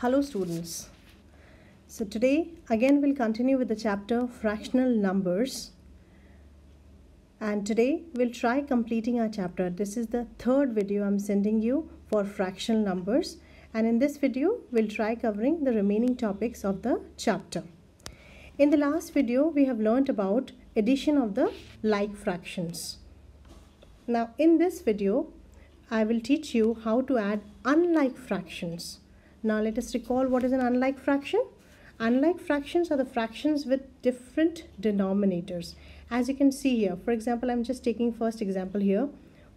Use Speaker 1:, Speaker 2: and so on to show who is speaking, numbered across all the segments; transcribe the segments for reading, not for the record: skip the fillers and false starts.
Speaker 1: Hello students. So today again we'll continue with the chapter fractional numbers, and today we'll try completing our chapter. This is the third video I'm sending you for fractional numbers, and in this video we'll try covering the remaining topics of the chapter. In the last video we have learnt about addition of the like fractions. Now in this video I will teach you how to add unlike fractions. Now let us recall what is an unlike fraction. Unlike fractions are the fractions with different denominators. As you can see here, for example, I'm just taking first example here,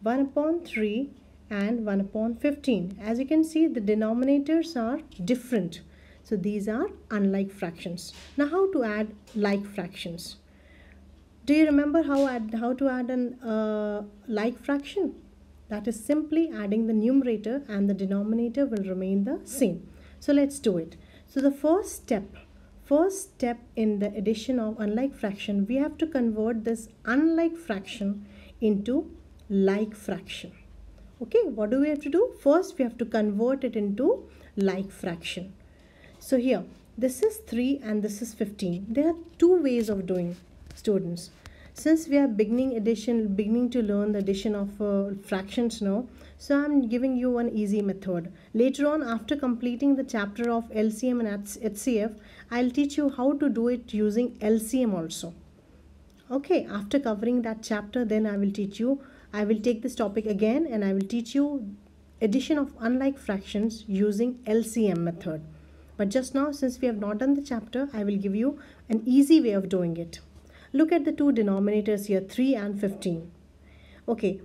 Speaker 1: 1 upon 3 and 1 upon 15. As you can see, the denominators are different. So these are unlike fractions. Now how to add like fractions? Do you remember how to add an like fraction? That is simply adding the numerator and the denominator will remain the same. So let's do it. So the first step in the addition of unlike fraction, we have to convert this unlike fraction into like fraction. Okay, what do we have to do? First we have to convert it into like fraction. So here, this is 3 and this is 15. There are two ways of doing, students. Since we are beginning to learn the addition of fractions now, so I'm giving you one easy method. Later on, after completing the chapter of LCM and HCF, I'll teach you how to do it using LCM also. Okay, after covering that chapter, then I will take this topic again and I will teach you addition of unlike fractions using LCM method. But just now, since we have not done the chapter, I will give you an easy way of doing it. Look at the two denominators here, 3 and 15. Okay,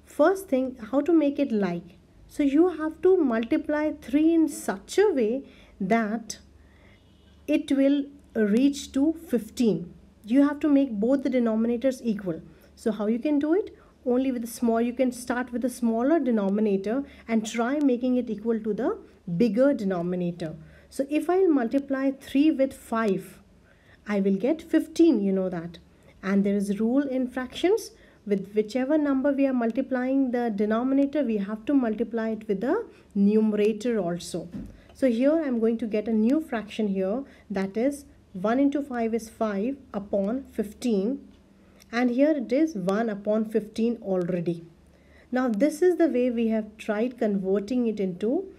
Speaker 1: first thing, how to make it like. So you have to multiply 3 in such a way that it will reach to 15. You have to make both the denominators equal. So how you can do it? Only with the small, you can start with a smaller denominator and try making it equal to the bigger denominator. So if I multiply 3 with 5, I will get 15, you know that. And there is a rule in fractions, with whichever number we are multiplying the denominator, we have to multiply it with the numerator also. So here I am going to get a new fraction here, that is 1 into 5 is 5 upon 15, and here it is 1 upon 15 already. Now this is the way we have tried converting it into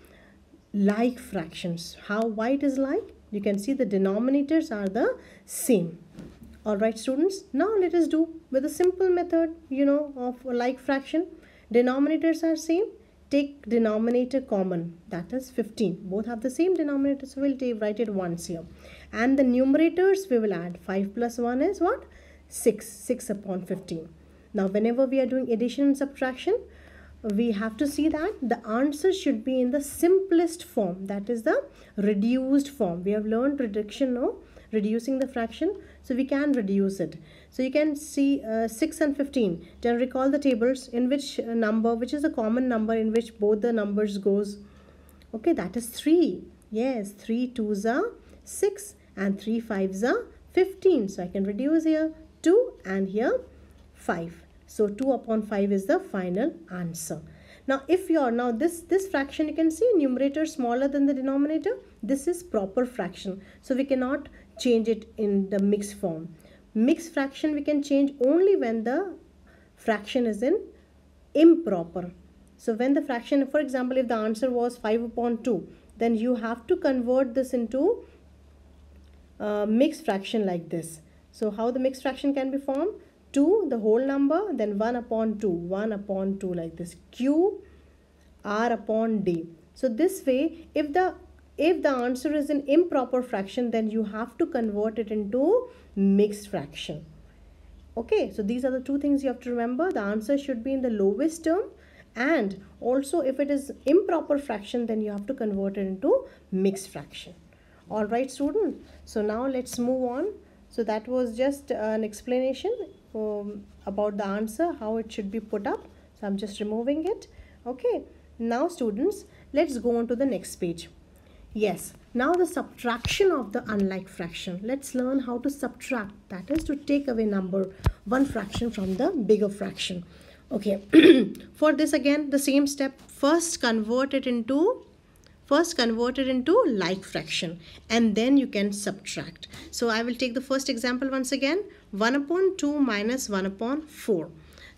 Speaker 1: like fractions. Why it is like? You can see the denominators are the same. Alright students, now let us do with a simple method, of like fraction. Denominators are same. Take denominator common, that is 15. Both have the same denominator, so we'll write it once here. And the numerators we will add. 5 plus 1 is what? 6. 6 upon 15. Now whenever we are doing addition and subtraction, we have to see that the answer should be in the simplest form, that is the reduced form. We have learned reduction now, reducing the fraction, so we can reduce it. So you can see 6 and 15. Then recall the tables in which is a common number in which both the numbers goes. Okay, that is 3. Yes, 3 2s are 6 and 3 5s are 15. So I can reduce here 2 and here 5. So 2 upon 5 is the final answer. Now if this fraction, you can see numerator smaller than the denominator. This is proper fraction. So we cannot change it in the mixed form. Mixed fraction we can change only when the fraction is in improper. So when the fraction, for example, if the answer was 5 upon 2, then you have to convert this into mixed fraction like this. So how the mixed fraction can be formed? 2, the whole number, then 1 upon 2, 1 upon 2 like this, Q R upon D. So this way, if the answer is an improper fraction, then you have to convert it into mixed fraction. Okay, so these are the two things you have to remember. The answer should be in the lowest term, and also if it is improper fraction, then you have to convert it into mixed fraction. Alright student, so now let's move on. So that was just an explanation about the answer, how it should be put up. So I'm just removing it. Okay, now students, let's go on to the next page. Yes, now the subtraction of the unlike fraction. Let's learn how to subtract, that is to take away one fraction from the bigger fraction. Okay, for this again the same step. First convert it into first convert it into like fraction and then you can subtract. So I will take the first example once again. 1 upon 2 minus 1 upon 4.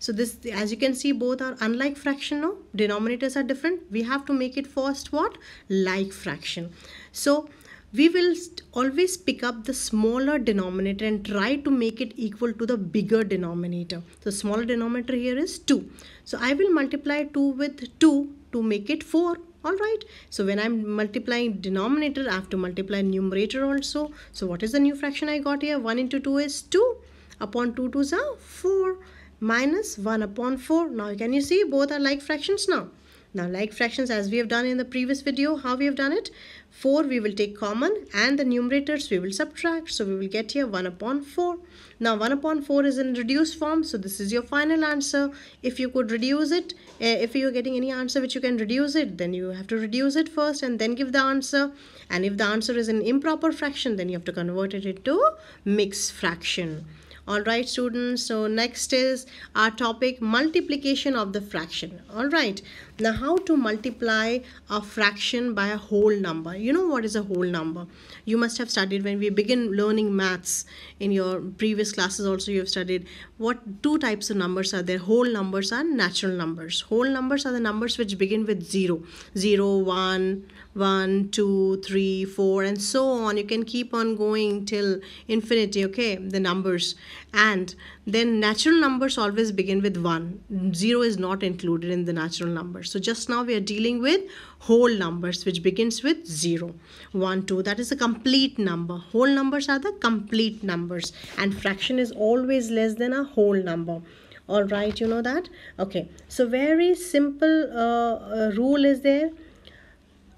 Speaker 1: So this, as you can see, both are unlike fraction now. Denominators are different. We have to make it first what? Like fraction. So we will always pick up the smaller denominator and try to make it equal to the bigger denominator. So smaller denominator here is 2. So I will multiply 2 with 2 to make it 4. Alright. So when I'm multiplying denominator, I have to multiply numerator also. So what is the new fraction I got here? 1 into 2 is 2. Upon 2 2s are 4. Minus 1 upon 4. Now can you see both are like fractions now? Now like fractions, as we have done in the previous video, how we have done it? 4 we will take common and the numerators we will subtract. So we will get here 1 upon 4. Now 1 upon 4 is in reduced form. So this is your final answer. If you could reduce it, if you are getting any answer which you can reduce it, then you have to reduce it first and then give the answer. And if the answer is an improper fraction, then you have to convert it into mixed fraction. Alright students, so next is our topic, multiplication of the fraction. Alright, now how to multiply a fraction by a whole number. You know what is a whole number? You must have studied when we begin learning maths. In your previous classes also you have studied what two types of numbers are there. Whole numbers and natural numbers. Whole numbers are the numbers which begin with 0. 0, 1, 1, 2, 3, 4 and so on. You can keep on going till infinity, okay, the numbers. And then natural numbers always begin with 1. 0 is not included in the natural numbers. So just now we are dealing with whole numbers which begins with 0. 1, 2, that is a complete number. Whole numbers are the complete numbers and fraction is always less than a whole number. Alright, you know that? Okay, so very simple rule is there.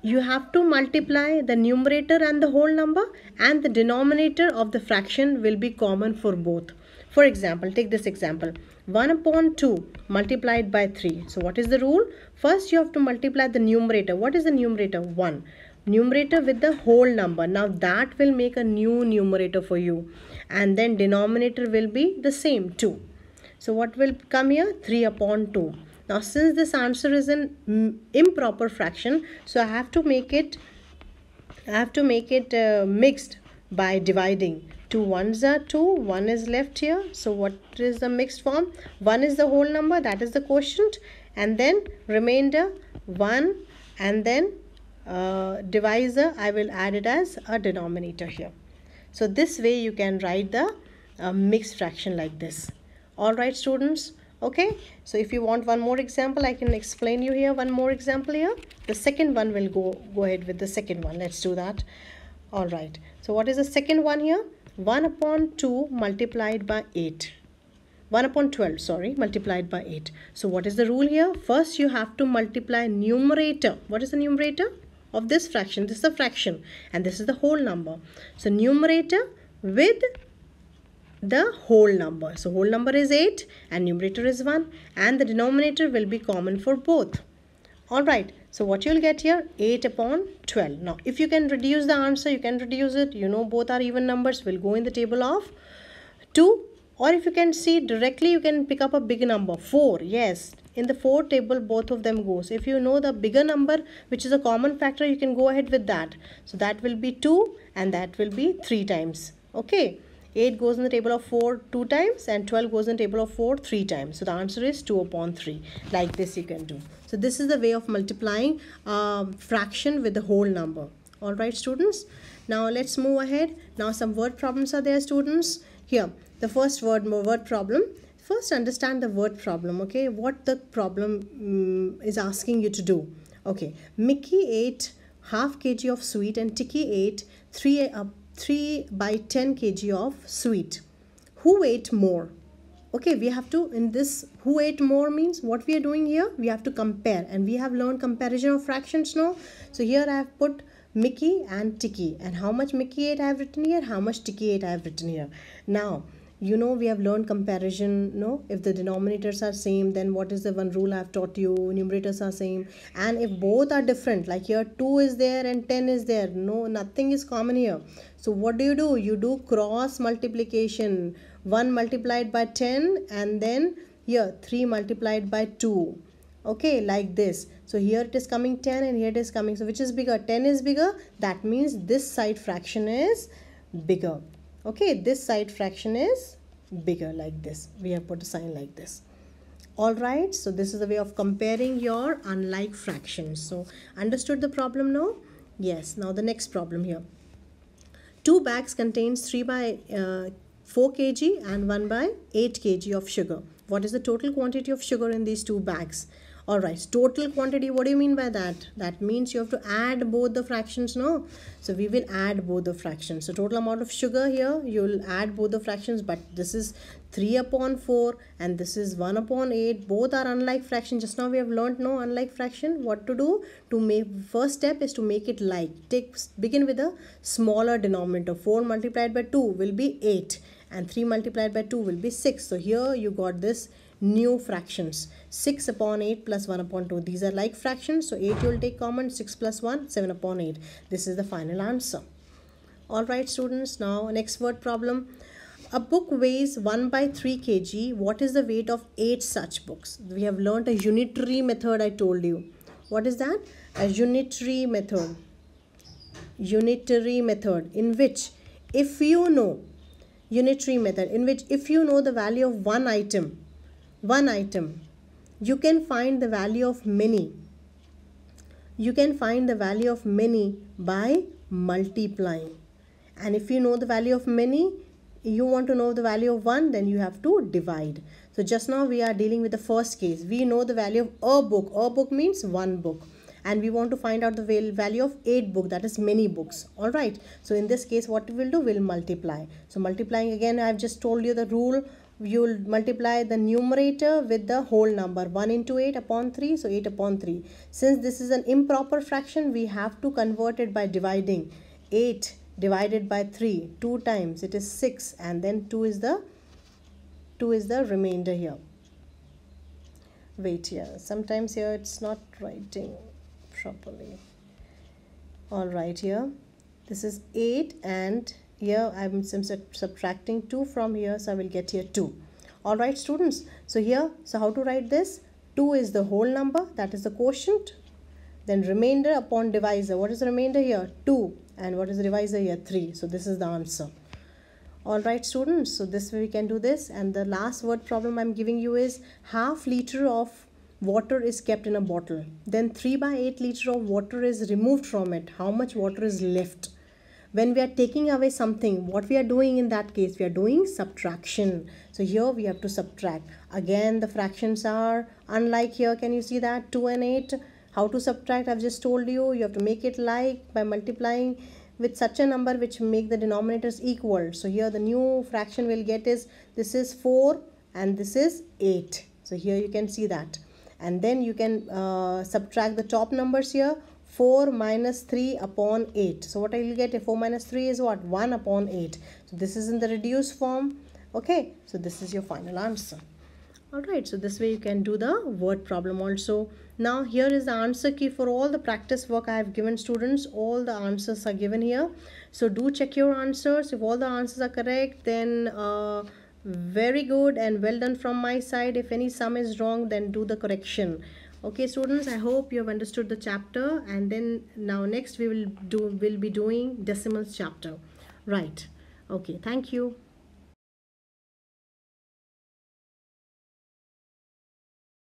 Speaker 1: You have to multiply the numerator and the whole number, and the denominator of the fraction will be common for both. For example, take this example. 1 upon 2 multiplied by 3. So what is the rule? First you have to multiply the numerator. What is the numerator? 1. Numerator with the whole number. Now that will make a new numerator for you. And then denominator will be the same, 2. So what will come here? 3 upon 2. Now since this answer is an improper fraction, so I have to make it mixed by dividing. 2 1s are 2, 1 is left here. So what is the mixed form? 1 is the whole number, that is the quotient, and then remainder 1, and then divisor I will add it as a denominator here. So this way you can write the mixed fraction like this. Alright students. Okay, so if you want one more example, I can explain you here one more example here. The second one will go ahead with the second one. Let's do that. All right, so what is the second one here? 1 upon 2 multiplied by 8. 1 upon 12, sorry, multiplied by 8. So what is the rule here? First you have to multiply numerator. What is the numerator of this fraction? This is the fraction and this is the whole number. So numerator with the whole number. So whole number is 8 and numerator is 1 and the denominator will be common for both. Alright, so what you'll get here? 8 upon 12. Now if you can reduce the answer, you can reduce it. You know both are even numbers. Will go in the table of 2, or if you can see directly, you can pick up a big number, 4. Yes, in the 4 table both of them goes. If you know the bigger number which is a common factor, you can go ahead with that. So that will be 2 and that will be 3 times. Okay. 8 goes in the table of 4 2 times and 12 goes in the table of 4 3 times. So the answer is 2 upon 3. Like this you can do. So this is the way of multiplying fraction with the whole number. Alright students. Now let's move ahead. Now some word problems are there students. Here the first word problem. First understand the word problem. Okay, what the problem is asking you to do. Okay, Mickey ate half kg of sweet and Tikki ate 3 by 10 kg of sweet. Who ate more? Okay, we have to, in this who ate more means what we are doing here, we have to compare, and we have learned comparison of fractions now. So here I have put Mickey and Tikki, and how much Mickey ate I have written here, how much Tikki ate I have written here. Now you know we have learned comparison. No, if the denominators are same, then what is the one rule I have taught you? Numerators are same, and if both are different, like here 2 is there and 10 is there, no, nothing is common here. So what do? You do cross multiplication. 1 multiplied by 10 and then here 3 multiplied by 2. Okay, like this. So here it is coming 10 and here it is coming. So which is bigger? 10 is bigger. That means this side fraction is bigger. Okay, this side fraction is bigger, like this. We have put a sign like this. Alright, so this is the way of comparing your unlike fractions. So understood the problem now? Yes, now the next problem here. Two bags contains 3 by 4 kg and 1 by 8 kg of sugar. What is the total quantity of sugar in these two bags? Alright, total quantity, what do you mean by that? That means you have to add both the fractions, no? So we will add both the fractions. So total amount of sugar here, you will add both the fractions, but this is 3 upon 4 and this is 1 upon 8. Both are unlike fraction. Just now we have learned, no, unlike fraction. What to do? To make, first step is to make it like. Begin with a smaller denominator. 4 multiplied by 2 will be 8 and 3 multiplied by 2 will be 6. So here you got this new fractions. 6 upon 8 plus 1 upon 2. These are like fractions. So 8 you will take common. 6 plus 1, 7 upon 8. This is the final answer. Alright students, now next word problem. A book weighs 1 by 3 kg. What is the weight of 8 such books? We have learnt a unitary method, I told you. What is that? A unitary method. Unitary method in which if you know, unitary method in which if you know the value of one item, you can find the value of many. You can find the value of many by multiplying. And if you know the value of many, you want to know the value of one, then you have to divide. So just now we are dealing with the first case. We know the value of a book. A book means one book. And we want to find out the value of 8 books, that is many books. Alright. So in this case, what we will do? We'll multiply. So multiplying, again, I've just told you the rule. You will multiply the numerator with the whole number. 1 into 8 upon 3. So 8 upon 3. Since this is an improper fraction, we have to convert it by dividing. 8 divided by 3 2 times, it is 6, and then 2 is the remainder here. Wait here, sometimes here it's not writing properly. All right, here this is 8 and here I'm subtracting 2 from here, so I will get here 2. All right students, so here, so how to write this? 2 is the whole number, that is the quotient, then remainder upon divisor. What is the remainder here? 2. And what is the divisor here? 3. So this is the answer. Alright students, so this way we can do this. And the last word problem I'm giving you is half liter of water is kept in a bottle. Then 3 by 8 liter of water is removed from it. How much water is left? When we are taking away something, what we are doing in that case? We are doing subtraction. So here we have to subtract. Again, the fractions are unlike here. Can you see that? 2 and 8. How to subtract? I've just told you. You have to make it like by multiplying with such a number which make the denominators equal. So here the new fraction we'll get is, this is 4 and this is 8. So here you can see that. And then you can subtract the top numbers here. 4 minus 3 upon 8. So what I will get? 4 minus 3 is what? 1 upon 8. So this is in the reduced form. Okay. So this is your final answer. Alright, so this way you can do the word problem also. Now here is the answer key for all the practice work I have given students. All the answers are given here. So do check your answers. If all the answers are correct, then very good and well done from my side. If any sum is wrong, then do the correction. Okay students, I hope you have understood the chapter, and then now next we'll be doing decimals chapter. Right. Okay, thank you.